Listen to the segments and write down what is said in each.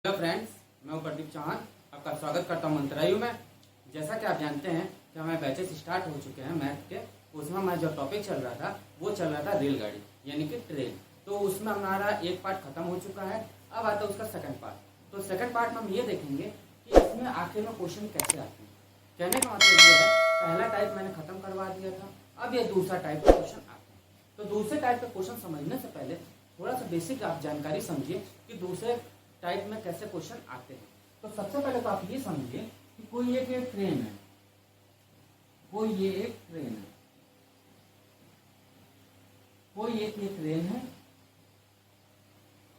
Hello friends, मैं हूं प्रदीप चौहान। आपका स्वागत करता हूं मंत्रायु में। जैसा कि आप जानते हैं कि हमारे बैचेस स्टार्ट हो चुके हैं मैथ के। उसमें हमारा जो टॉपिक चल रहा था वो चल रहा था रेलगाड़ी यानी कि ट्रेन। तो उसमें हमारा एक पार्ट खत्म हो चुका है। अब आता है उसका सेकंड पार्ट। तो सेकंड पार्ट में हम ये देखेंगे कि इसमें आखिर में क्वेश्चन कैसे आते हैं। कहने का मतलब ये है, पहला टाइप मैंने खत्म करवा दिया था, अब ये दूसरा टाइप का क्वेश्चन आता है। तो दूसरे टाइप का क्वेश्चन समझने से पहले थोड़ा सा बेसिक आप जानकारी समझिए कि दूसरे टाइप में कैसे क्वेश्चन आते हैं। तो सबसे पहले तो आप ये समझिए कि कोई एक ट्रेन है, कोई ये एक ट्रेन है, कोई एक ये ट्रेन है।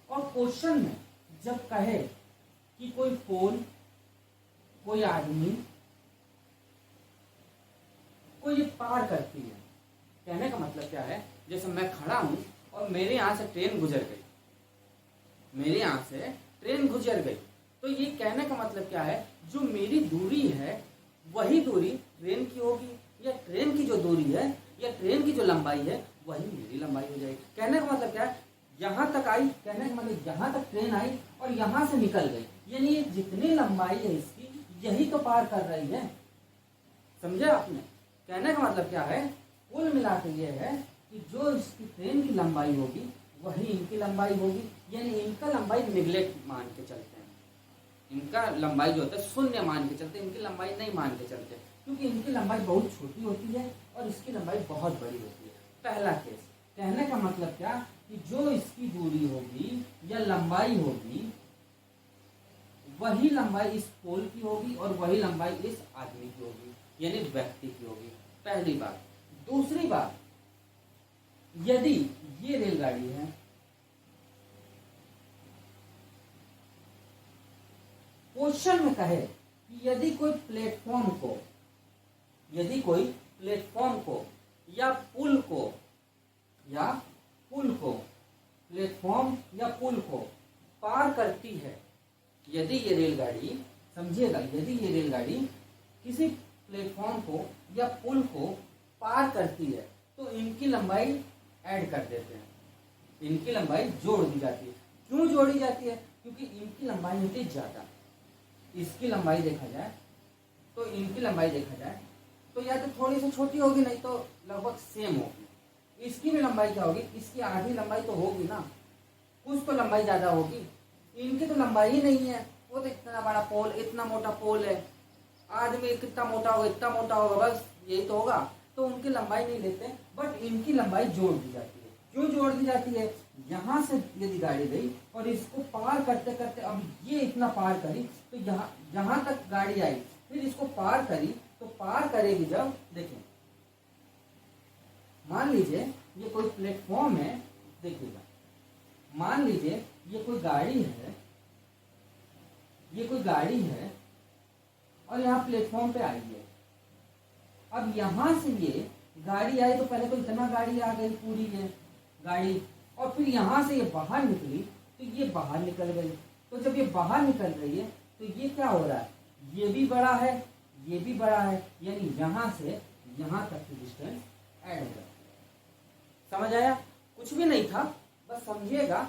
और क्वेश्चन में जब कहे कि कोई पोल, कोई आदमी, कोई पार करती है। कहने का मतलब क्या है, जैसे मैं खड़ा हूं और मेरे यहां से ट्रेन गुजर गई, मेरे यहां से ट्रेन गुजर गई। तो ये कहने का मतलब क्या है, जो मेरी दूरी है वही दूरी ट्रेन की होगी, या ट्रेन की जो दूरी है या ट्रेन की जो लंबाई है वही मेरी लंबाई हो जाएगी। कहने का मतलब क्या है, यहां तक आई, कहने का मतलब यहां तक ट्रेन आई और यहां से निकल गई, यानी ये जितनी लंबाई है इसकी यही तो पार कर रही है। समझे आपने? कहने का मतलब क्या है, कुल मिलाकर ये है कि जो इसकी ट्रेन की लंबाई होगी वही इनकी लंबाई होगी, यानी इनका लंबाई निगलेक्ट मान के चलते हैं। इनका लंबाई जो होता है शून्य मान के चलते हैं, इनकी लंबाई नहीं मान के चलते, क्योंकि इनकी लंबाई बहुत छोटी होती है और इसकी लंबाई बहुत बड़ी होती है। पहला केस। कहने का मतलब क्या कि जो इसकी दूरी होगी या लंबाई होगी वही लंबाई इस पोल की होगी और वही लंबाई इस आदमी की होगी, यानी व्यक्ति की होगी। पहली बात। दूसरी बात, यदि ये रेलगाड़ी है, क्वेश्चन में कहे कि यदि कोई प्लेटफॉर्म को या पुल को प्लेटफॉर्म या पुल को पार करती है, यदि ये रेलगाड़ी, समझिएगा, यदि ये रेलगाड़ी किसी प्लेटफॉर्म को या पुल को पार करती है तो इनकी लंबाई ऐड कर देते हैं, इनकी लंबाई जोड़ दी जाती है। क्यों जोड़ी जाती है? क्योंकि इनकी लंबाई होती है ज्यादा। इसकी लंबाई देखा जाए तो इनकी लंबाई देखा जाए तो या तो थोड़ी सी छोटी होगी, नहीं तो लगभग सेम होगी। इसकी भी लंबाई क्या होगी, इसकी आधी लंबाई तो होगी ना, कुछ तो लंबाई ज्यादा होगी। इनकी तो लंबाई ही नहीं है, वो तो इतना बड़ा पोल, इतना मोटा पोल है, आदमी कितना मोटा होगा, इतना मोटा होगा, बस यही तो होगा। तो उनकी लंबाई नहीं लेते, बट इनकी लंबाई जोड़ दी जाती है। क्यों जोड़ दी जाती है? यहां से यदि गाड़ी गई और इसको पार करते करते अब ये इतना पार करी तो यहां तक गाड़ी आई, फिर इसको पार करी, तो पार करेगी जब, देखिए मान लीजिए ये कोई प्लेटफॉर्म है, देखिएगा, मान लीजिए ये कोई गाड़ी है, ये कोई गाड़ी है और यहाँ प्लेटफॉर्म पे आई है। अब यहां से ये गाड़ी आई तो पहले तो इतना गाड़ी आ गई पूरी है गाड़ी, और फिर यहां से ये बाहर निकली तो ये बाहर निकल गई। तो जब ये बाहर निकल रही है तो ये क्या हो रहा है, ये भी बड़ा है, ये भी बड़ा है, यानी यहां से यहां तक की डिस्टेंस ऐड हो जाती है। समझ आया? कुछ भी नहीं था, बस समझिएगा,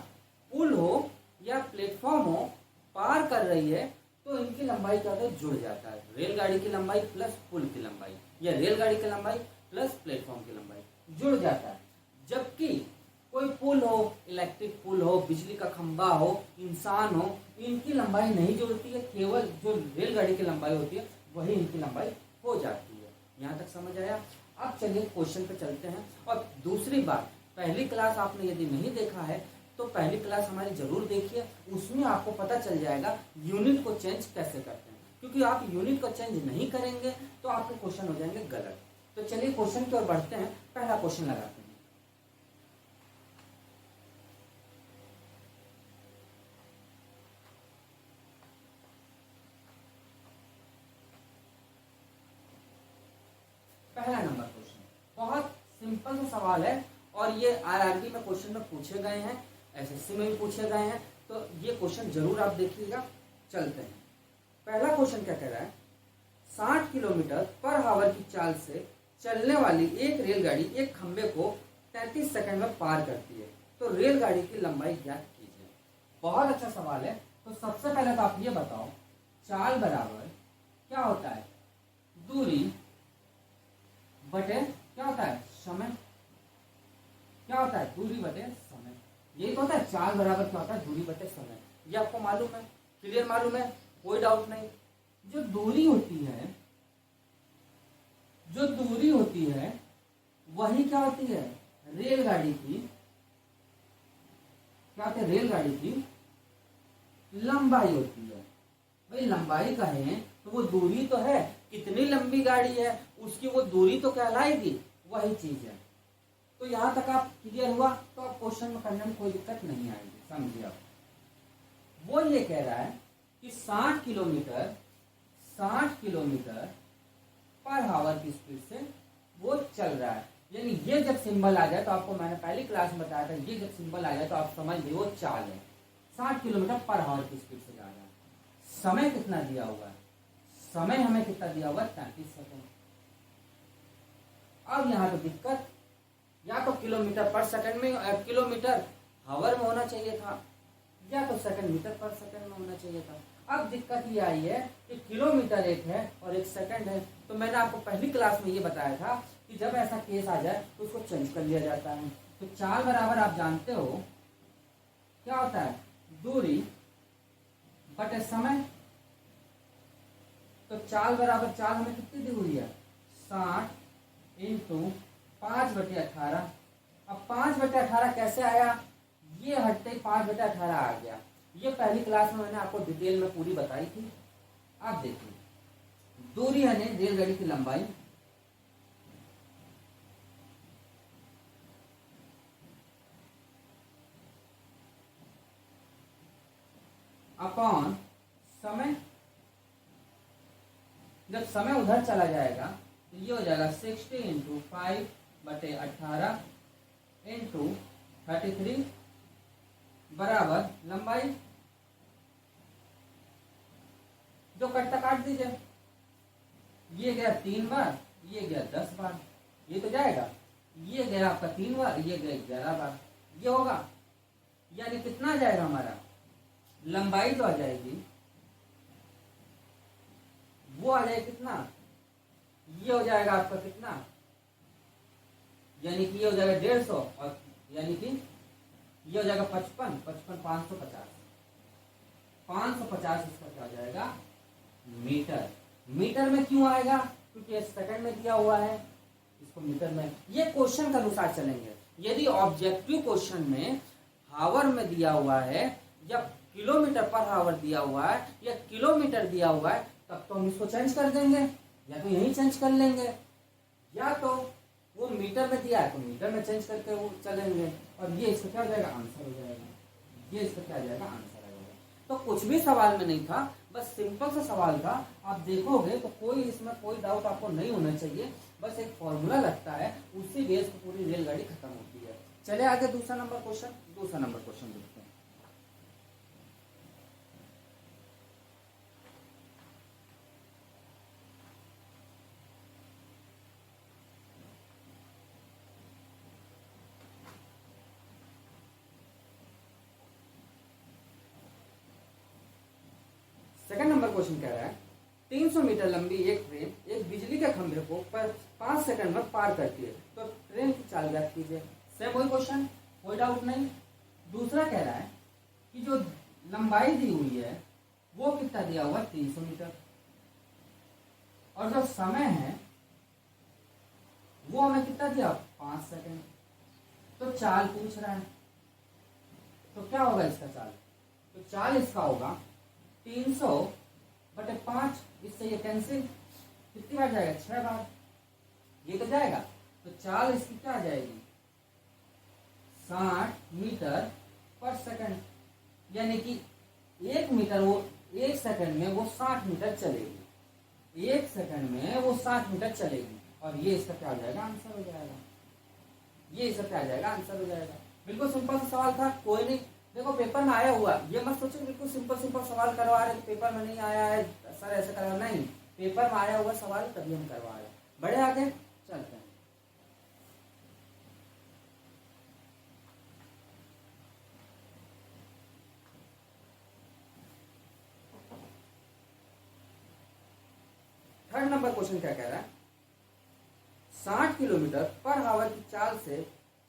पुल हो या प्लेटफॉर्म हो, पार कर रही है तो इनकी लंबाई क्या होता है, जुड़ जाता है। रेलगाड़ी की लंबाई प्लस पुल की लंबाई, या रेलगाड़ी की लंबाई प्लस प्लेटफॉर्म की लंबाई जुड़ जाता है। जबकि कोई पुल हो, इलेक्ट्रिक पुल हो, बिजली का खंभा हो, इंसान हो, इनकी लंबाई नहीं जुड़ती है, केवल जो रेलगाड़ी की लंबाई होती है वही इनकी लंबाई हो जाती है। यहाँ तक समझ आया? अब चलिए क्वेश्चन पे चलते हैं। और दूसरी बात, पहली क्लास आपने यदि नहीं देखा है तो पहली क्लास हमारी जरूर देखिए, उसमें आपको पता चल जाएगा यूनिट को चेंज कैसे करते हैं। क्योंकि आप यूनिट को चेंज नहीं करेंगे तो आपके क्वेश्चन हो जाएंगे गलत। तो चलिए क्वेश्चन की ओर बढ़ते हैं। पहला क्वेश्चन लगाते हैं। पहला नंबर क्वेश्चन बहुत सिंपल सा सवाल है और ये आरआरबी में क्वेश्चन में पूछे गए हैं, एसएससी में भी पूछे गए हैं, तो ये क्वेश्चन जरूर आप देखिएगा। चलते हैं। पहला क्वेश्चन क्या कह रहा है, 60 किलोमीटर पर आवर की चाल से चलने वाली एक रेलगाड़ी एक खंबे को 33 सेकंड में पार करती है, तो रेलगाड़ी की लंबाई ज्ञात कीजिए। बहुत अच्छा सवाल है, तो सबसे पहले तो आप ये बताओ, चाल बराबर क्या होता है, दूरी बटे क्या होता है, समय। क्या होता है, दूरी बटे समय। यही तो होता है, चाल बराबर क्या होता है, दूरी बटे समय। ये आपको मालूम है, क्लियर मालूम है, कोई डाउट नहीं। जो दूरी होती है, जो दूरी होती है वही क्या होती है, रेलगाड़ी की, क्या होती है, रेलगाड़ी की लंबाई होती है। भाई लंबाई कहें तो वो दूरी तो है, कितनी लंबी गाड़ी है उसकी वो दूरी तो कहलाएगी, वही चीज है। तो यहां तक आप क्लियर हुआ, तो आप क्वेश्चन में करने में कोई दिक्कत नहीं आएगी, समझिए आप। वो ये कह रहा है कि 60 किलोमीटर पर आवर की स्पीड से वो चल रहा है। यानी ये जब सिंबल आ जाए तो आपको मैंने पहली क्लास में बताया था, ये जब सिंबल आ जाए तो आप समझ लीजिए वो चाल है, 60 किलोमीटर पर आवर की स्पीड से जा रहा है। समय कितना दिया हुआ है, समय हमें कितना दिया हुआ है, 33 सेकंड। अब यहाँ तो दिक्कत, या तो किलोमीटर पर सेकंड में, किलोमीटर आवर में होना चाहिए था, या तो सेकंड मीटर पर सेकंड में होना चाहिए था। अब दिक्कत ये आई है कि किलोमीटर एक है और एक सेकंड है। तो मैंने आपको पहली क्लास में ये बताया था कि जब ऐसा केस आ जाए तो उसको चेंज कर लिया जाता है। तो चाल बराबर आप जानते हो क्या होता है, दूरी बटे समय। तो चाल बराबर, चाल हमें कितनी दी हुई है, 60 इंटू 5/18। अब 5/18 कैसे आया, ये हटते ही 5/18 आ गया। ये पहली क्लास में मैंने आपको डिटेल में पूरी बताई थी। आप देखिए, दूरी यानी रेलगाड़ी की लंबाई अपॉन समय। जब समय उधर चला जाएगा तो ये हो जाएगा 60 इंटू 5/18 इंटू 33 बराबर लंबाई, जो कटता काट दीजिए। ये गया 3 बार, ये गया 10 बार, ये तो जाएगा। ये गया आपका 3 बार, ये गया 11 बार, ये होगा। यानी कितना आ जाएगा हमारा, लंबाई जो आ जाएगी वो आ जाएगा कितना, ये हो जाएगा आपका कितना, यानी कि ये हो जाएगा 150, और यानी कि ये हो जाएगा 55, 550 इसका क्या हो जाएगा, मीटर। मीटर में क्यों आएगा, क्योंकि सेकंड में दिया हुआ है, इसको मीटर में। ये क्वेश्चन के अनुसार चलेंगे। यदि ऑब्जेक्टिव क्वेश्चन में हावर में दिया हुआ है, या किलोमीटर पर हावर दिया हुआ है, या किलोमीटर दिया हुआ है, तब तो हम इसको चेंज कर देंगे, या तो यही चेंज कर लेंगे, या तो वो मीटर में दिया है तो मीटर में चेंज करके वो चलेंगे। और ये इसका क्या हो जाएगा, आंसर हो जाएगा। ये इसका क्या हो जाएगा, आंसर हो जाएगा। तो कुछ भी सवाल में नहीं था, बस सिंपल सा सवाल था। आप देखोगे तो कोई इसमें कोई डाउट आपको नहीं होना चाहिए। बस एक फॉर्मूला लगता है, उसी बेस पर पूरी रेलगाड़ी खत्म होती है। चले आगे दूसरा नंबर क्वेश्चन देखते हैं। सेकंड नंबर क्वेश्चन कह रहा है 300 मीटर लंबी एक ट्रेन एक बिजली के खंभे को 5 सेकंड में पार करती है, तो ट्रेन की चाल ज्ञात कीजिए। सेम वही क्वेश्चन, कोई डाउट नहीं। दूसरा कह रहा है कि जो लंबाई दी हुई है वो कितना दिया हुआ, 300 मीटर, और जो समय है वो हमें कितना दिया, 5 सेकंड। तो चाल पूछ रहा है, तो क्या होगा इसका चाल, तो चाल इसका होगा 300/5। इससे ये कैंसिल, कितनी बार जाएगा, 6 बार, ये तो जाएगा। तो चाल इसकी क्या आ जाएगी, 60 मीटर पर सेकंड। यानी कि 1 मीटर, वो 1 सेकंड में वो 60 मीटर चलेगी, 1 सेकंड में वो 60 मीटर चलेगी। और ये इसका क्या हो जाएगा, आंसर हो जाएगा। ये इसका क्या आ जाएगा, आंसर हो जाएगा। बिल्कुल सिंपल सा सवाल था, कोई नहीं। देखो पेपर में आया हुआ, ये मत सोचो बिल्कुल सिंपल सवाल करवा रहे, पेपर में नहीं आया है सर ऐसे करवा, नहीं, पेपर में आया हुआ सवाल तभी हम करवा रहे हैं। बड़े आगे चलते हैं। नंबर क्वेश्चन क्या कह रहा है, 60 किलोमीटर पर आवर की चाल से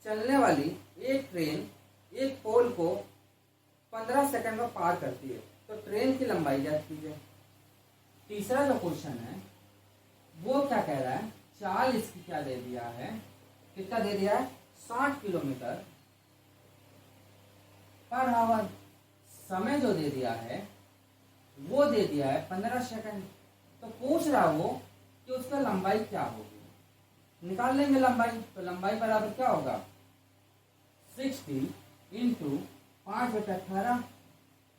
चलने वाली एक ट्रेन एक पोल को 15 सेकंड में पार करती है, तो ट्रेन की लंबाई ज्ञात कीजिए। तीसरा जो क्वेश्चन है वो क्या कह रहा है, चाल इसकी क्या दे दिया है, कितना दे दिया है, 60 किलोमीटर पर आवर, समय जो दे दिया है वो दे दिया है 15 सेकंड। तो पूछ रहा वो कि उसका लंबाई क्या होगी, निकाल लेंगे लंबाई। तो लंबाई बराबर क्या होगा, 60 इंटू 5/18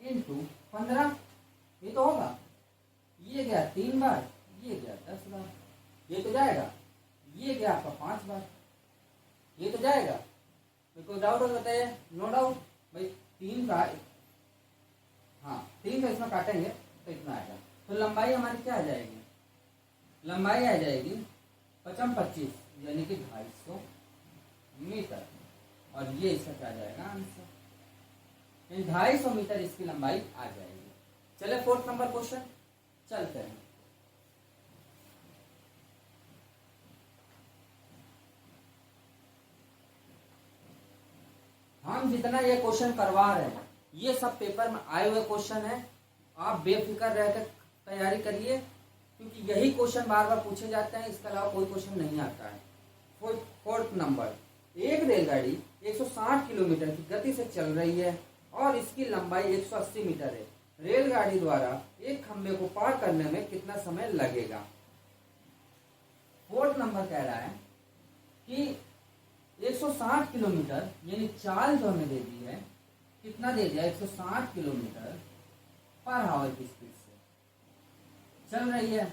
इंटू 15, ये तो होगा, ये गया 3 बार, ये गया 10 बार, ये तो जाएगा, ये गया आपका 5 बार, ये तो जाएगा। कोई डाउट हो बताइए, नो डाउट भाई, 3 का, हाँ 3 का इसमें काटेंगे तो इतना आएगा। तो लंबाई हमारी क्या आ जाएगी, लंबाई आ जाएगी 55 यानी कि 250 मीटर, और ये इसका क्या जाएगा आंसर, 250 मीटर इसकी लंबाई आ जाएगी। चले 4th नंबर क्वेश्चन चलते हैं। हम जितना ये क्वेश्चन करवा रहे हैं ये सब पेपर में आए हुए क्वेश्चन है, आप बेफिक्र रहकर तैयारी करिए, क्योंकि यही क्वेश्चन बार बार पूछे जाते हैं, इसके अलावा कोई क्वेश्चन नहीं आता है। 4th नंबर, एक रेलगाड़ी 160 किलोमीटर की गति से चल रही है और इसकी लंबाई 180 मीटर है। रेलगाड़ी द्वारा एक खंबे को पार करने में कितना समय लगेगा। 4th नंबर कह रहा है कि 160 किलोमीटर यानी चाल जो हमें दे दी है, कितना दे दिया, 160 किलोमीटर पर आवर की स्पीड से चल रही है,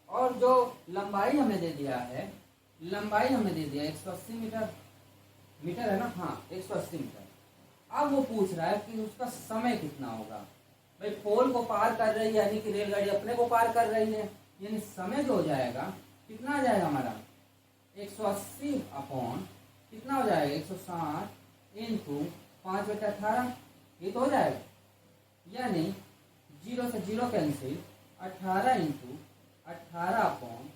और जो लंबाई हमें दे दिया है, लंबाई हमें दे दिया 180 मीटर, मीटर है ना, हाँ 180 मीटर। अब वो पूछ रहा है कि उसका समय कितना होगा। भाई पोल को पार कर रही है यानी कि रेलगाड़ी अपने को पार कर रही है, यानी समय जो हो जाएगा कितना आ जाएगा हमारा, 180 अपॉन कितना हो जाएगा, 160 इंटू 5/18, ये तो हो जाएगा, यानी 0 से 0 कैंसिल, 18 इंटू 18 अपॉन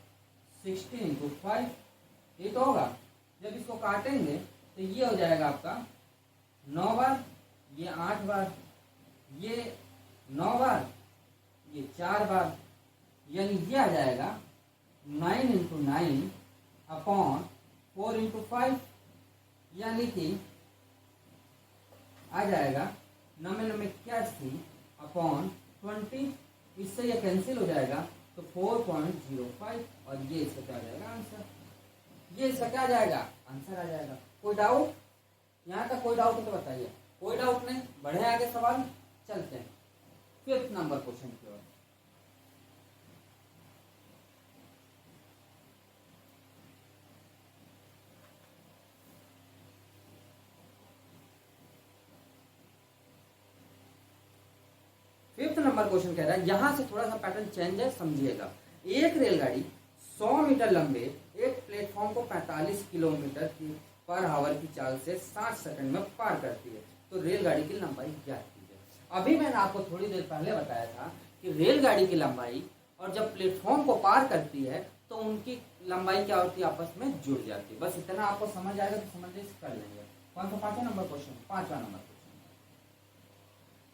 60 इंटू 5, ये तो होगा। जब इसको काटेंगे तो ये हो जाएगा आपका 9 बार, ये 8 बार, ये 9 बार, ये 4 बार, यानी ये आ जाएगा 9 इंटू 9 अपॉन 4 इंटू 5, यानी कि आ जाएगा 9×9=81 अपॉन 20, इससे ये कैंसिल हो जाएगा तो 4.05, और ये इसका क्या आ जाएगा आंसर, ये इसका क्या आ जाएगा आंसर आ जाएगा। कोई डाउट, यहाँ तक कोई डाउट हो तो बताइए, कोई डाउट नहीं, बढ़े आगे सवाल, चलते हैं 5th नंबर क्वेश्चन की ओर। फिफ्थ नंबर क्वेश्चन कह रहा है, यहां से थोड़ा सा पैटर्न चेंज है, समझिएगा। एक रेलगाड़ी 100 मीटर लंबे एक प्लेटफॉर्म को 45 किलोमीटर की पर आवर की चाल से 60 सेकंड में पार करती है, तो रेलगाड़ी की लंबाई ज्ञात कीजिए। अभी मैंने आपको थोड़ी देर पहले बताया था कि रेलगाड़ी की लंबाई और जब प्लेटफॉर्म को पार करती है तो उनकी लंबाई क्या होती है, आपस में जुड़ जाती है। बस इतना आपको समझ आएगा तो समझ कर लेंगे। कौन सा 5वां नंबर क्वेश्चन, 5वां नंबर क्वेश्चन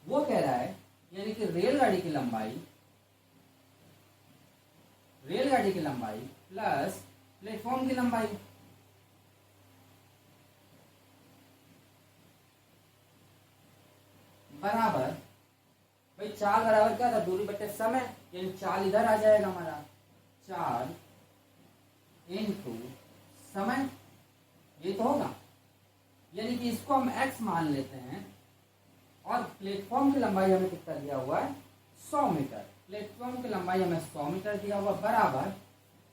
वो कह रहा है, यानी कि रेलगाड़ी की लंबाई प्लस प्लेटफॉर्म की लंबाई, बराबर, भाई चाल बराबर क्या था, दूरी बटे समय, यानी चाल इधर आ जाएगा हमारा, चाल इंटू समय, ये तो होगा, यानी कि इसको हम x मान लेते हैं, और प्लेटफॉर्म की लंबाई हमें कितना दिया हुआ है, 100 मीटर, प्लेटफॉर्म की लंबाई हमें 100 मीटर दिया हुआ, बराबर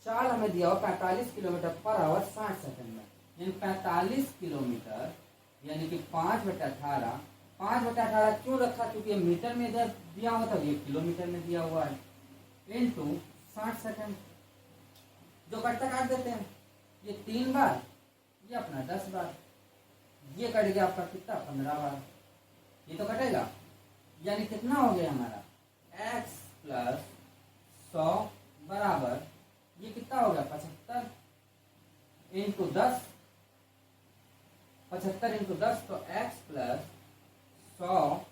चाल हमें दिया हुआ 45 किलोमीटर पर आवर 60 सेकंड में, यानी 45 किलोमीटर यानी कि 5/18, 5/18 क्यों रखा, क्योंकि ये मीटर में इधर दिया हुआ था, ये किलोमीटर में दिया हुआ है, इंटू 60 सेकंड, जो कटता काट देते हैं, ये 3 बार, ये अपना 10 बार, ये कट गया आपका कितना, 15 बार, ये तो कटेगा, यानी कितना हो गया हमारा, x + 100 बराबर ये कितना हो गया 75 इंटू 10, 75 इंटू 10 तो x प्लस 100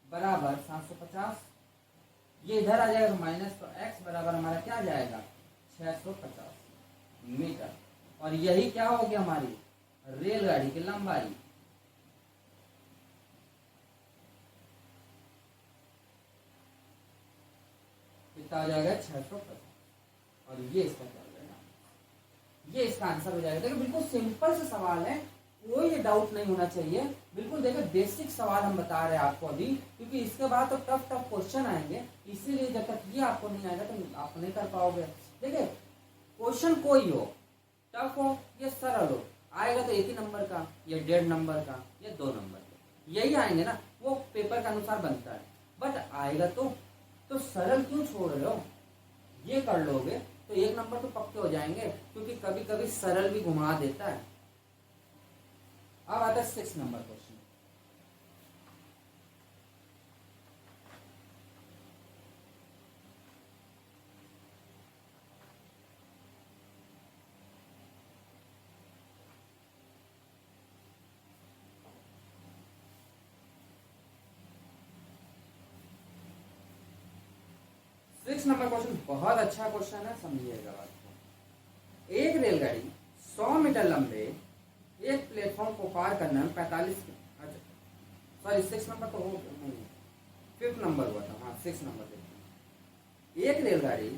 बराबर 750। ये इधर आ जाएगा माइनस, तो x बराबर हमारा क्या आ जाएगा 650 मीटर। और यही क्या होगी हमारी रेलगाड़ी की लंबाई। कितना हो जाएगा 650, और ये इसका क्या हो जाएगा, ये इसका आंसर हो जाएगा। देखो बिल्कुल सिंपल से सवाल है, कोई ये डाउट नहीं होना चाहिए। बिल्कुल देखो बेसिक सवाल हम बता रहे हैं आपको अभी, क्योंकि इसके बाद तो टफ टफ क्वेश्चन आएंगे, इसीलिए जब तक ये आपको नहीं आएगा तो आप नहीं कर पाओगे। देखिए क्वेश्चन कोई हो, टफ हो या सरल हो, आएगा तो एक ही नंबर का या 1.5 नंबर का या 2 नंबर का, यही आएंगे ना, वो पेपर के अनुसार बनता है। बट आएगा तो सरल क्यों छोड़ रहे हो, ये कर लोगे तो 1 नंबर तो पक्के हो जाएंगे, क्योंकि कभी कभी सरल भी घुमा देता है। अब आता है 6 number question. Six number question बहुत अच्छा क्वेश्चन है, समझिएगा बात को। एक रेलगाड़ी 100 मीटर लंबे एक प्लेटफॉर्म को पार करने में 45, सॉरी 6 नंबर तो हो नहीं, 5th नंबर हुआ था, हाँ 6 नंबर देखिए। एक रेलगाड़ी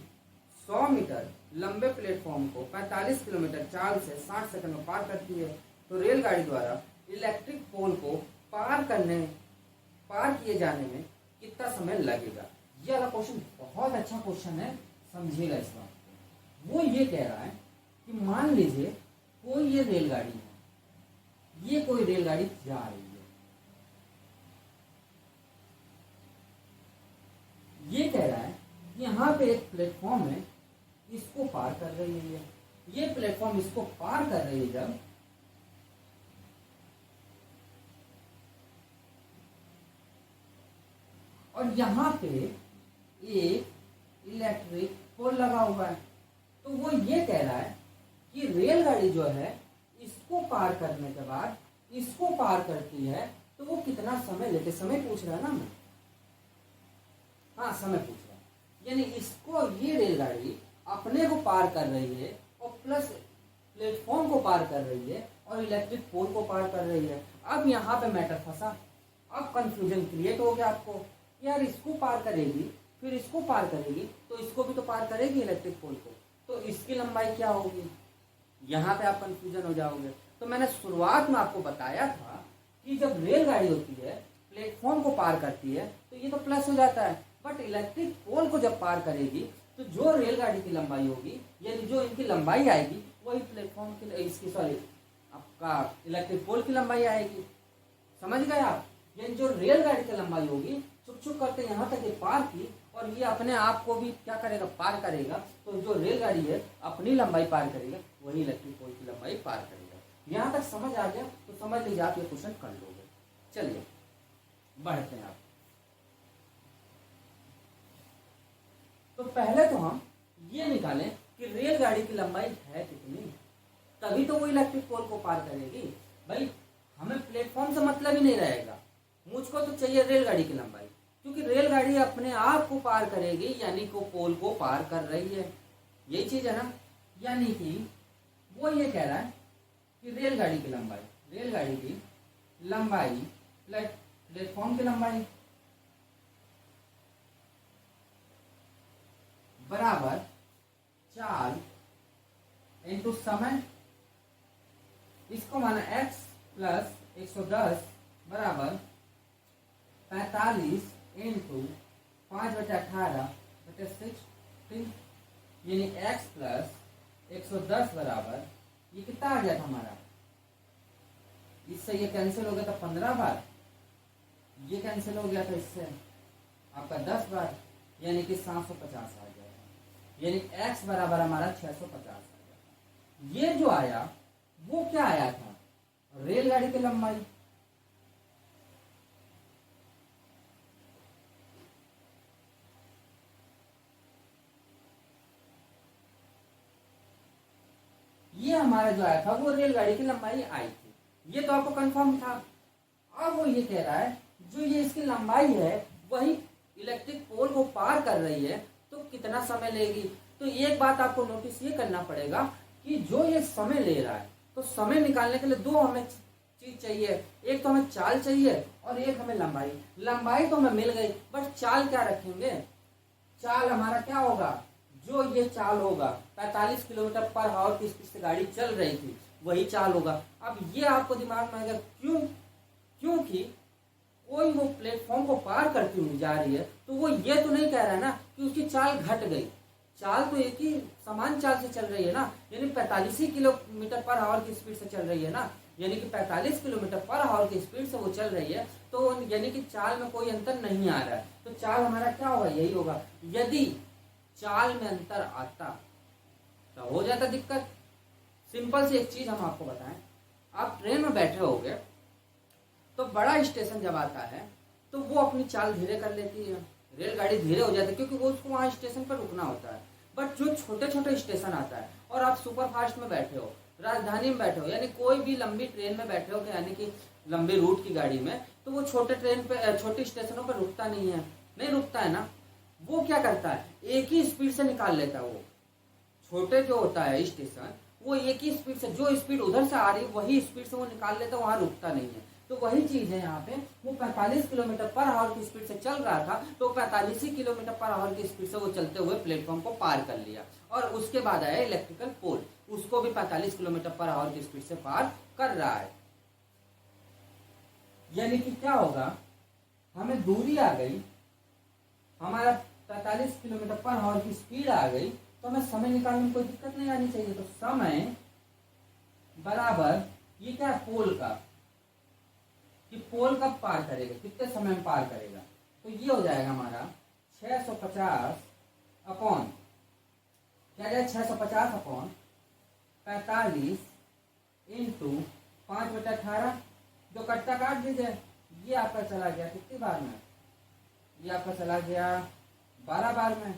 100 मीटर लंबे प्लेटफॉर्म को 45 किलोमीटर चाल से 60 सेकंड में पार करती है, तो रेलगाड़ी द्वारा इलेक्ट्रिक पोल को पार किए जाने में कितना समय लगेगा। ये वाला क्वेश्चन बहुत अच्छा क्वेश्चन है, समझिएगा इस बात को। वो ये कह रहा है कि मान लीजिए कोई ये रेलगाड़ी है, ये कोई रेलगाड़ी जा रही है, ये कह रहा है कि यहाँ पे एक प्लेटफॉर्म है, इसको पार कर रही है, ये प्लेटफॉर्म इसको पार कर रही है जब, और यहाँ पे एक इलेक्ट्रिक पोल लगा हुआ है, तो वो ये कह रहा है कि रेलगाड़ी जो है इसको पार करने के बाद इसको पार करती है तो वो कितना समय लेते, समय पूछ रहा है ना मैं, हाँ समय पूछ रहा है। यानी इसको ये रेलगाड़ी अपने को पार कर रही है और प्लस प्लेटफॉर्म को पार कर रही है और इलेक्ट्रिक पोल को पार कर रही है। अब यहाँ पे मैटर फंसा, अब कंफ्यूजन क्रिएट हो गया आपको, यार इसको पार करेगी फिर इसको पार करेगी तो इसको भी तो पार करेगी इलेक्ट्रिक पोल को, तो इसकी लंबाई क्या होगी, यहाँ पे आप कंफ्यूजन हो जाओगे। तो मैंने शुरुआत में आपको बताया था कि जब रेलगाड़ी होती है प्लेटफॉर्म को पार करती है तो ये तो प्लस हो जाता है, बट इलेक्ट्रिक पोल को जब पार करेगी तो जो रेलगाड़ी की लंबाई होगी यानी जो इनकी लंबाई आएगी वही प्लेटफॉर्म की इसकी सॉरी आपका इलेक्ट्रिक पोल की लंबाई आएगी। समझ गए आप, यानी जो रेलगाड़ी की लंबाई होगी चुप चुप करते यहाँ तक ये पार की और ये अपने आप को भी क्या करेगा पार करेगा, तो जो रेलगाड़ी है अपनी लंबाई पार करेगा वही इलेक्ट्रिक पोल की लंबाई पार करेगा। यहाँ तक समझ आ गया तो समझ लीजिए आप ये क्वेश्चन कर लोगे। चलिए बढ़ते हैं आप। तो पहले तो हम ये निकालें कि रेलगाड़ी की लंबाई है कितनी, तभी तो वो इलेक्ट्रिक पोल को पार करेगी। भाई हमें प्लेटफॉर्म से मतलब ही नहीं रहेगा, मुझको तो चाहिए रेलगाड़ी की लंबाई, क्योंकि रेलगाड़ी अपने आप को पार करेगी यानी को पोल को पार कर रही है, यही चीज है ना। यानी कि वो ये कह रहा है कि रेलगाड़ी की लंबाई प्लेटफॉर्म की लंबाई बराबर चाल इंटू समय, इसको माना x प्लस 110 बराबर 45 इंटू 5/18/16, यानी x प्लस 110 बराबर ये कितना आ गया था हमारा, इससे ये कैंसिल हो गया था 15 बार, ये कैंसिल हो गया था इससे आपका 10 बार, यानी कि 750 आ गया था। यानी x बराबर हमारा 650 आ गया था। ये जो आया वो क्या आया था, रेलगाड़ी की लंबाई। हमारा जो आया था वो रेलगाड़ी की लंबाई आई थी, ये तो आपको कंफर्म था। अब वो ये कह रहा है जो ये इसकी लंबाई है वही इलेक्ट्रिक पोल को पार कर रही है तो कितना समय लेगी। तो एक बात आपको नोटिस ये करना पड़ेगा कि जो ये समय ले रहा है, तो समय निकालने के लिए दो हमें चीज चाहिए, एक तो हमें चाल चाहिए और एक हमें लंबाई। लंबाई तो हमें मिल गई, बट चाल क्या रखेंगे? चाल हमारा क्या होगा? जो ये चाल होगा 45 किलोमीटर पर आवर की स्पीड से गाड़ी चल रही थी वही चाल होगा। अब ये आपको दिमाग में आएगा क्यों? क्योंकि कोई वो प्लेटफॉर्म को पार करती हुई जा रही है तो वो ये तो नहीं कह रहा है ना कि उसकी चाल घट गई। चाल तो एक ही समान चाल से चल रही है ना, यानी 45 ही किलोमीटर पर आवर की स्पीड से चल रही है ना, यानी कि 45 किलोमीटर पर आवर की स्पीड से वो चल रही है, तो यानी कि चाल में कोई अंतर नहीं आ रहा है। तो चाल हमारा क्या होगा? यही होगा। यदि चाल में अंतर आता तो हो जाता दिक्कत। सिंपल सी एक चीज हम आपको बताएं, आप ट्रेन में बैठे होगे तो बड़ा स्टेशन जब आता है तो वो अपनी चाल धीरे कर लेती है, रेलगाड़ी धीरे हो जाती है क्योंकि वो उसको वहां स्टेशन पर रुकना होता है। बट जो छोटे छोटे स्टेशन आता है और आप सुपर फास्ट में बैठे हो, राजधानी में बैठे हो, यानी कोई भी लंबी ट्रेन में बैठे हो, यानी कि लंबी रूट की गाड़ी में, तो वो छोटे ट्रेन पे छोटे स्टेशनों पर रुकता नहीं रुकता है ना। वो क्या करता है? एक ही स्पीड से निकाल लेता है। वो छोटे जो होता है स्टेशन, वो एक ही स्पीड से, जो स्पीड उधर से आ रही है वही स्पीड से वो निकाल लेता है, वहां रुकता नहीं है। तो वही चीज है यहाँ पे, वो 45 किलोमीटर पर आवर की स्पीड से चल रहा था तो 45 ही किलोमीटर पर आवर की स्पीड से वो चलते हुए प्लेटफॉर्म को पार कर लिया। और उसके बाद आया इलेक्ट्रिकल पोल, उसको भी 45 किलोमीटर पर आवर की स्पीड से पार कर रहा है। यानी कि क्या होगा? हमें दूरी आ गई, हमारा 45 किलोमीटर पर आवर की स्पीड आ गई, तो हमें समय निकालने में कोई दिक्कत नहीं आनी चाहिए। तो समय बराबर ये क्या है? पोल का, कि पोल कब पार करेगा, कितने समय में पार करेगा। तो ये हो जाएगा हमारा 650 अपॉन क्या जाए 650 अपॉन 45 इंटू 5/18, जो कट्टा काट दीजिए। ये आपका चला गया कितनी बार में? ये आपका चला गया 12 बार में,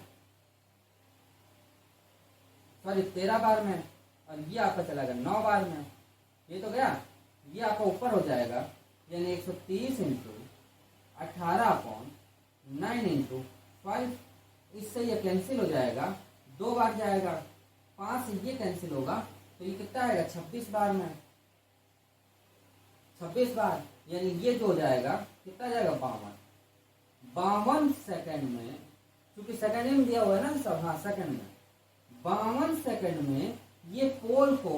सॉरी 13 बार में, और ये आपका चला गया 9 बार में। ये तो गया, ये आपका ऊपर हो जाएगा, यानी 130 इंटू 18/9 इंटू 5। इससे ये कैंसिल हो जाएगा, 2 बार जाएगा, 5 से ये कैंसिल होगा, तो ये कितना आएगा? 26 बार में, 26 बार, यानी ये जो हो जाएगा कितना जाएगा? 52 सेकंड में, क्योंकि सेकंड में दिया हुआ है ना सब, हाँ सेकंड में, 52 सेकंड में ये पोल को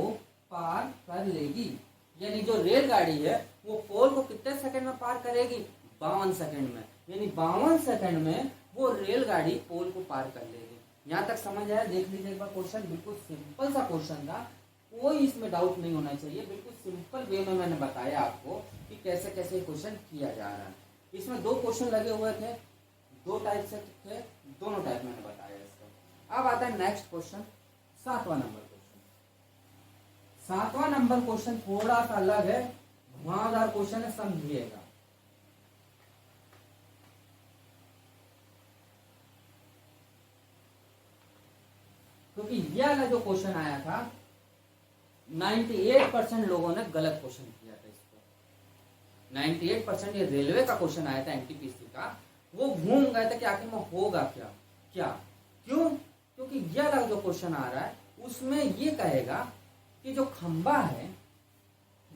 पार कर लेगी। यानी जो रेलगाड़ी है वो पोल को कितने सेकंड में पार करेगी? 52 सेकंड में, यानी 52 सेकंड में वो रेलगाड़ी पोल को पार कर लेगी। यहाँ तक समझ आया? देख लीजिए एक बार क्वेश्चन, बिल्कुल सिंपल सा क्वेश्चन था, कोई इसमें डाउट नहीं होना चाहिए। बिल्कुल सिंपल वे में मैंने बताया आपको कि कैसे कैसे क्वेश्चन किया जा रहा है। इसमें 2 क्वेश्चन लगे हुए थे, 2 टाइप से थे, दोनों टाइप मैंने बताया इसको। अब आता है नेक्स्ट क्वेश्चन, 7वां नंबर क्वेश्चन। 7वां नंबर क्वेश्चन थोड़ा सा अलग है, घुमावदार क्वेश्चन है, समझिएगा। क्योंकि यह वाला जो क्वेश्चन आया था 98% लोगों ने गलत क्वेश्चन किया था इसको। 98% ये रेलवे का क्वेश्चन आया था एनटीपीसी का, वो घूम गए थे कि आखिर में होगा क्या। क्यों? क्योंकि यह वाला जो क्वेश्चन आ रहा है उसमें ये कहेगा कि जो खंबा है,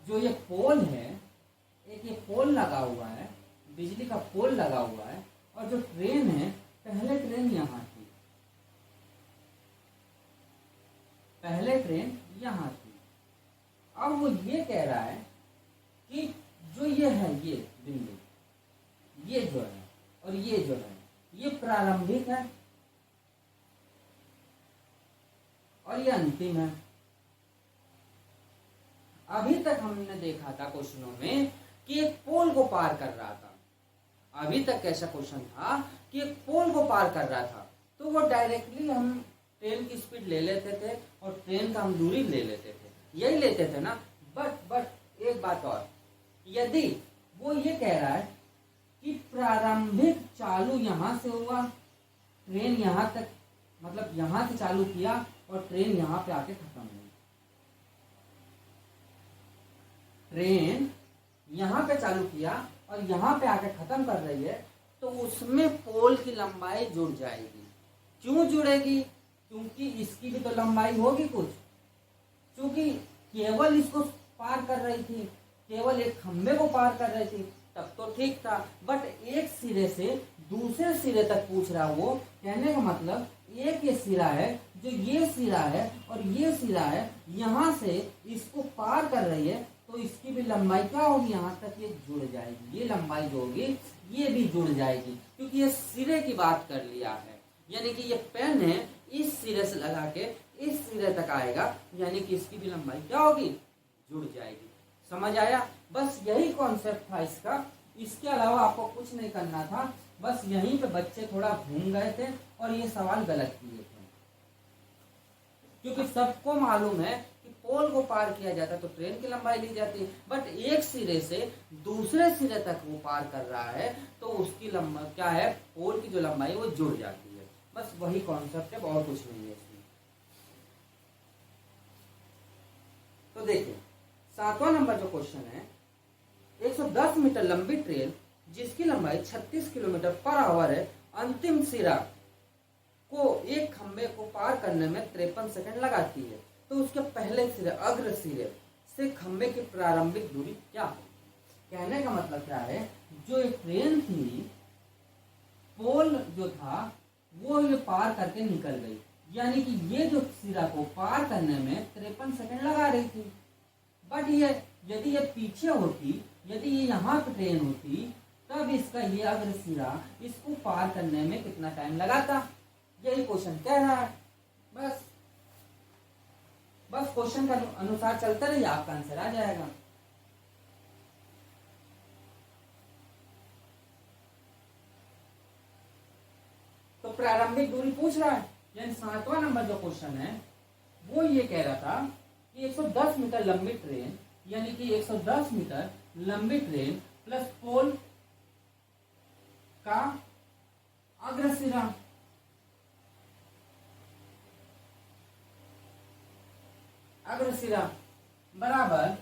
जो ये पोल है, एक ये पोल लगा हुआ है, बिजली का पोल लगा हुआ है, और जो ट्रेन है, पहले ट्रेन यहाँ थी, पहले ट्रेन यहाँ थी। अब वो ये कह रहा है कि जो ये है, ये बिंदु, ये जो है और ये जो है, ये प्रारंभिक है और ये अंतिम है। अभी तक हमने देखा था क्वेश्चनों में कि एक पोल को पार कर रहा था, अभी तक कैसा क्वेश्चन था कि एक पोल को पार कर रहा था, तो वो डायरेक्टली हम ट्रेन की स्पीड ले लेते थे और ट्रेन का हम दूरी ले लेते थे, यही लेते थे ना। बट एक बात और, यदि वो ये कह रहा है कि प्रारंभिक चालू यहां से हुआ, ट्रेन यहां तक, मतलब यहां से चालू किया और ट्रेन यहां पे आके खत्म हुई, ट्रेन यहाँ पे चालू किया और यहाँ पे आके खत्म कर रही है, तो उसमें पोल की लंबाई जुड़ जाएगी। क्यों जुड़ेगी? क्योंकि इसकी भी तो लंबाई होगी कुछ। क्योंकि केवल इसको पार कर रही थी, केवल एक खंबे को पार कर रही थी, तब तो ठीक था। बट एक सिरे से दूसरे सिरे तक पूछ रहा वो, कहने का मतलब एक ये सिरा है, जो ये सिरा है और ये सिरा है, यहाँ से इसको पार कर रही है, तो इसकी भी लंबाई क्या होगी, यहाँ तक ये जुड़ जाएगी। ये लंबाई जो होगी ये भी जुड़ जाएगी, क्योंकि ये सिरे की बात कर लिया है। यानी कि ये पेन है, इस सिरे से लगा के इस सिरे तक आएगा, यानी कि इसकी भी लंबाई क्या होगी, जुड़ जाएगी। समझ आया? बस यही कॉन्सेप्ट था इसका। इसके अलावा आपको कुछ नहीं करना था। बस यहीं पे बच्चे थोड़ा घूम गए थे और ये सवाल गलत किए थे, क्योंकि सबको मालूम है कि पोल को पार किया जाता तो ट्रेन की लंबाई ली जाती, बट एक सिरे से दूसरे सिरे तक वो पार कर रहा है, तो उसकी लंबाई क्या है, पोल की जो लंबाई है वो जुड़ जाती है। बस वही कॉन्सेप्ट है, और कुछ नहीं है इसमें। तो देखिए 7वां नंबर जो क्वेश्चन है, 110 मीटर लंबी ट्रेन जिसकी लंबाई 36 किलोमीटर पर आवर है, अंतिम सिरा को एक खंबे को पार करने में 53 सेकंड लगाती है, तो उसके पहले सिरे अग्र सिरे से खंबे की प्रारंभिक दूरी क्या है? कहने का मतलब क्या है, जो एक ट्रेन थी, पोल जो था वो ये पार करके निकल गई, यानी कि ये जो सिरा को पार करने में 53 सेकंड लगा रही थी। बट ये यदि ये पीछे होती, यदि ये यहाँ पे ट्रेन होती, तब इसका ये अग्र सिरा इसको पार करने में कितना टाइम लगाता? यही क्वेश्चन कह रहा है। बस क्वेश्चन का अनुसार चलते रहिए, आपका आंसर आ जाएगा। तो प्रारंभिक दूरी पूछ रहा है, यानी 7वां नंबर जो क्वेश्चन है वो ये कह रहा था कि 110 मीटर लंबी ट्रेन, यानी कि 110 मीटर लंबी ट्रेन प्लस पोल का अग्रसिरा, अग्रसिरा बराबर,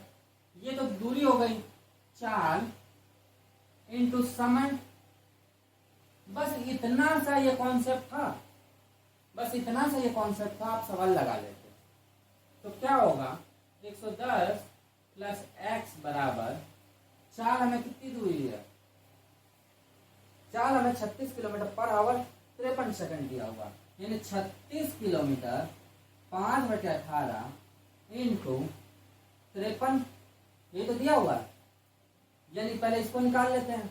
ये तो दूरी हो गई, चाल इंटू समय। बस इतना सा ये कॉन्सेप्ट था, बस इतना सा ये कॉन्सेप्ट था, आप सवाल लगा लेते। तो क्या होगा, 110 प्लस एक्स बराबर, चाल हमें कितनी दूरी है, चाल हमें 36 किलोमीटर पर आवर 53 सेकंड दिया हुआ, यानी 36 किलोमीटर 5/18 इंटू 53, ये तो दिया हुआ है, यानी पहले इसको निकाल लेते हैं।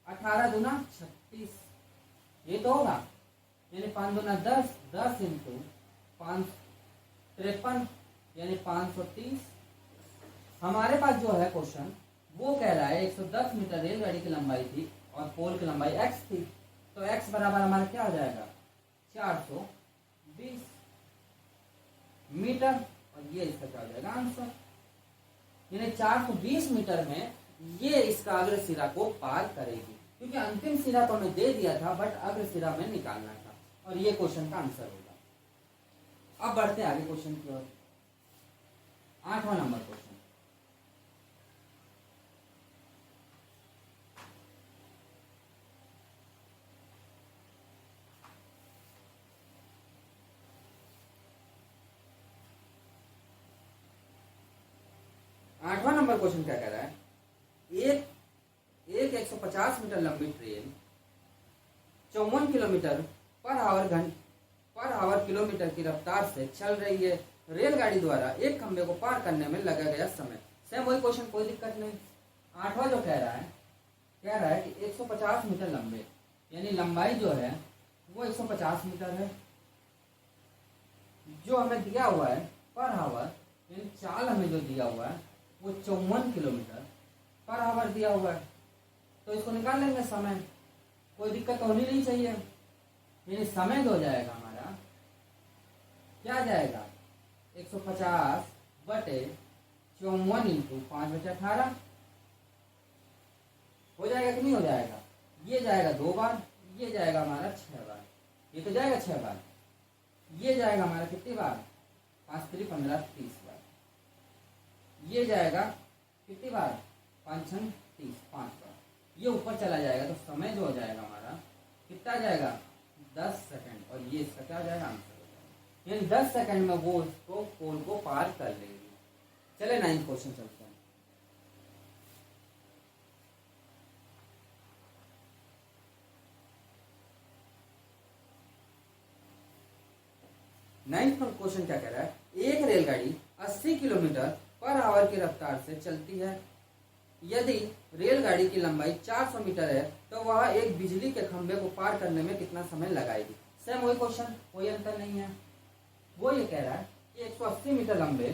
18 दूना 36, ये तो होगा, यानी 5 दूना 10, 10 इंटू 5 53, यानी 530। हमारे पास जो है क्वेश्चन वो कह रहा है 110 मीटर रेलगाड़ी की लंबाई थी और पोल की लंबाई x थी, तो x बराबर हमारा क्या हो जाएगा, 420 मीटर, और ये इसका क्या हो जाएगा आंसर। यानी 420 मीटर में ये इसका अग्र सिरा को पार करेगी, क्योंकि अंतिम सिरा तो हमें दे दिया था, बट अग्र सिरा में निकालना था, और ये क्वेश्चन का आंसर होगा। अब बढ़ते आगे क्वेश्चन की ओर। 8वां नंबर क्वेश्चन, आठवां नंबर क्वेश्चन क्या कह रहा है, एक 150 मीटर लंबी train 54 kilometre per hour kilometre की रफ्तार से चल रही है। रेलगाड़ी द्वारा एक खंबे को पार करने में लगा गया समय, सेम वही क्वेश्चन, कोई दिक्कत नहीं। 8वां जो कह रहा है कि 150 मीटर लंबे, यानी लंबाई जो है वो 150 मीटर है, जो हमें दिया हुआ है पर आवर, यानी चाल हमें जो दिया हुआ है वो 54 किलोमीटर पर आवर दिया हुआ है, तो इसको निकाल लेंगे समय, कोई दिक्कत होनी नहीं चाहिए। यानी समय जो हो जाएगा हमारा, क्या जाएगा, 150 बटे 54 इंटू 5/18 हो जाएगा कि नहीं हो जाएगा, ये जाएगा 2 बार, ये जाएगा हमारा 6 बार, ये तो जाएगा 6 बार, ये जाएगा हमारा कितनी बार, 5 3 15 30 बार, ये जाएगा कितनी बार, 5 छन 30, 5 बार। ये ऊपर चला जाएगा तो समय जो हो जाएगा हमारा कितना आ जाएगा, 10 सेकंड। और ये इसका क्या हो जाएगा, आंसर हो जाएगा। यानी 10 सेकंड में वो उसको पोल को पार कर लेगी। चले 9th क्वेश्चन चलते हैं। 9th क्वेश्चन क्या कह रहा है, एक रेलगाड़ी 80 किलोमीटर पर आवर की रफ्तार से चलती है। यदि रेलगाड़ी की लंबाई 400 मीटर है तो वह एक बिजली के खंभे को पार करने में कितना समय लगाएगी। सेम वही क्वेश्चन, कोई अंतर नहीं है। वो ये कह रहा है कि 180 मीटर लंबे,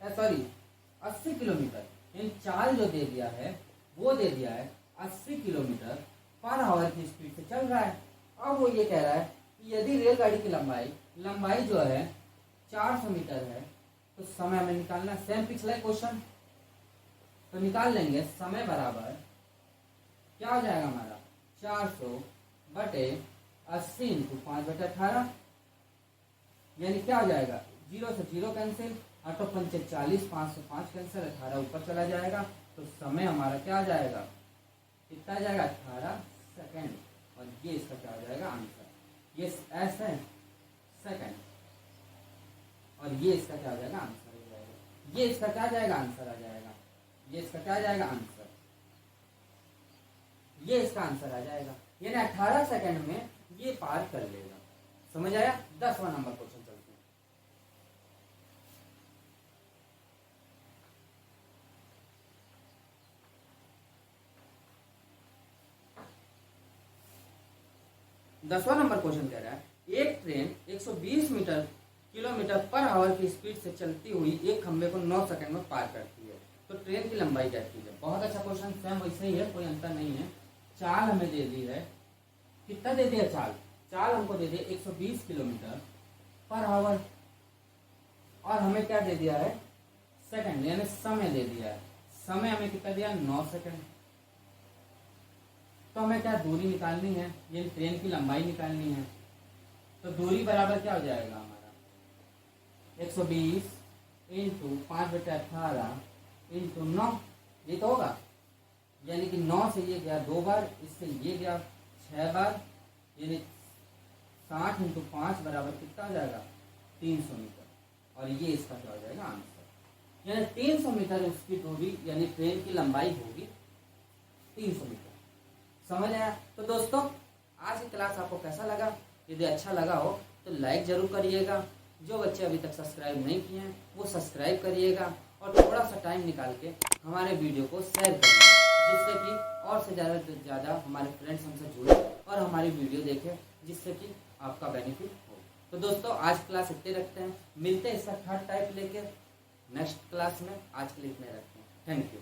सॉरी 80 किलोमीटर, इन चाल जो दे दिया है वो दे दिया है 80 किलोमीटर पर आवर की स्पीड से चल रहा है। अब वो ये कह रहा है कि यदि रेलगाड़ी की लंबाई जो है 400 मीटर है तो समय हमें निकालना। सेम पिछला क्वेश्चन, तो निकाल लेंगे। समय बराबर क्या हो जाएगा हमारा, 400 बटे 80 इंटू 5 बटे 18, यानी क्या हो जाएगा, 0 से 0 कैंसिल, 8 पंचे 40, 5 से 5 कैंसिल, 18 ऊपर चला जाएगा। तो समय हमारा क्या आ जाएगा, कितना आ जाएगा, 18 सेकेंड। और ये इसका क्या हो जाएगा, आंसर। ये एस है सेकेंड, और ये इसका क्या हो जाएगा, आंसर हो जाएगा। ये इसका क्या आ जाएगा, आंसर आ जाएगा। ये इसका क्या आ जाएगा, आंसर। ये इसका आंसर आ जाएगा। यानी 18 सेकंड में ये पार कर लेगा। समझ आया। 10वां नंबर क्वेश्चन चलते हैं। दसवां नंबर क्वेश्चन कह रहा है, एक ट्रेन 120 किलोमीटर पर आवर की स्पीड से चलती हुई एक खंभे को 9 सेकंड में पार करती है, तो ट्रेन की लंबाई क्या है। बहुत अच्छा क्वेश्चन, सेम वैसे ही है, कोई अंतर नहीं है। चाल हमें दे दी है, कितना दे दिया, चाल हमको दे दिया 120 किलोमीटर पर आवर, और हमें क्या दे दिया है, सेकंड, यानी समय दे दिया है। समय हमें कितना दिया, 9 सेकंड। तो हमें क्या दूरी निकालनी है, ये ट्रेन की लंबाई निकालनी है। तो दूरी बराबर क्या हो जाएगा हमारा, 120 इंटू 5 बटे 18 इंटू 9, ये तो होगा। यानी कि 9 से ये गया 2 बार, इससे ये गया 6 बार, यानी 60 इंटू 5 बराबर कितना हो जाएगा, 300 मीटर। और ये इसका क्या हो जाएगा, आंसर। यानी 300 मीटर स्पीड होगी, यानी ट्रेन की लंबाई होगी 300 मीटर। समझ आया। तो दोस्तों आज की क्लास आपको कैसा लगा, यदि अच्छा लगा हो तो लाइक जरूर करिएगा। जो बच्चे अभी तक सब्सक्राइब नहीं किए हैं वो सब्सक्राइब करिएगा, और थोड़ा सा टाइम निकाल के हमारे वीडियो को शेयर करिए, जिससे कि और से ज़्यादा हमारे फ्रेंड्स हमसे जुड़े और हमारी वीडियो देखें, जिससे कि आपका बेनिफिट हो। तो दोस्तों आज क्लास इतने रखते हैं, मिलते हैं इसका थर्ड टाइप लेकर नेक्स्ट क्लास में। आज के लिए इतने रखते हैं। Thank you.